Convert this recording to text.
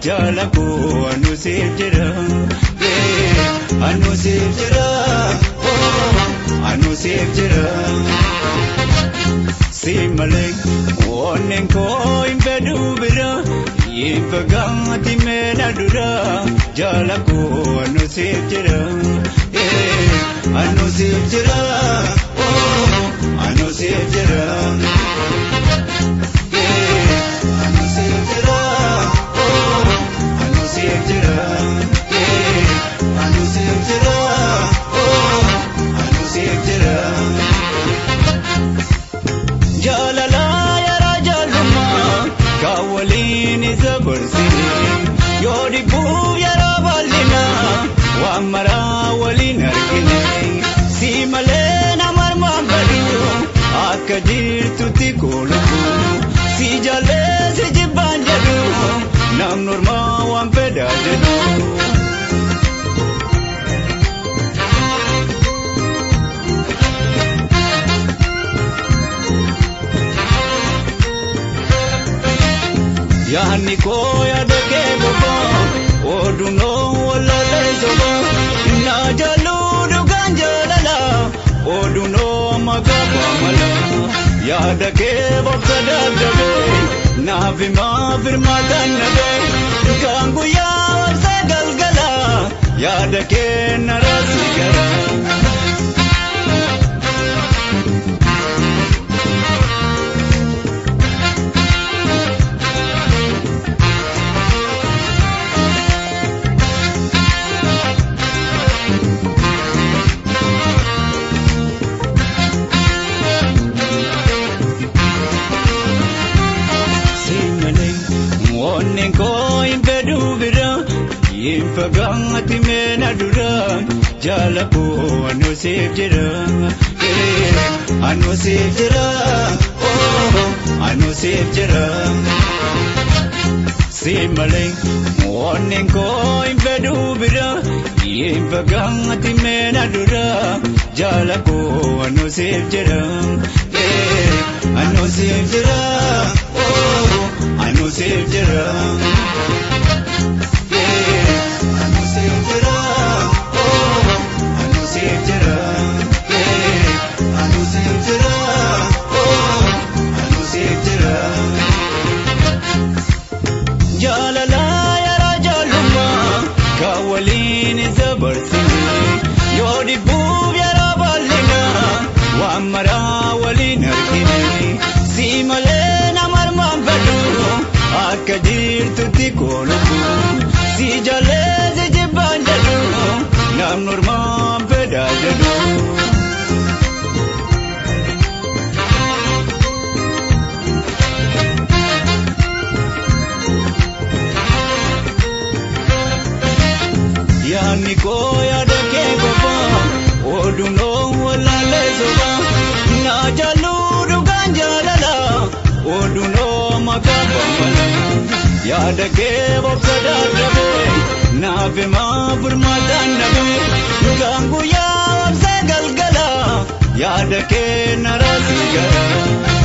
jalaku anu sifjira anu sifjira anu sifjira simale onen ko imbedu bira yifagati mena dura jalaku anu sifjira anu sifjira anu sifjira Kadir tuti koluku si jale si jiban jadu nam norma wan peda jadu yani ko ya de ke bobo oduno wala le zobo na jalu du ganjala oduno magabamala yaada ke bokada dabe navi ma firma danabe gangu ya sagalgala yaada ke narasigara Infagati mena dura jalaku anu sifjira anu sifjira simale onen ko imbedu bira infagati mena dura jalaku anu sifjira anu sifjira anu sifjira Kadir tuti koluku si jale si jiban jadu nam norma peda jadu yani ko ya de ke bobo oduno wala le zoba na jalu du ganjala oduno magabamala yaada ke bokada dabe navi ma firma danabe gangu ya sagalgala yaada ke narasigara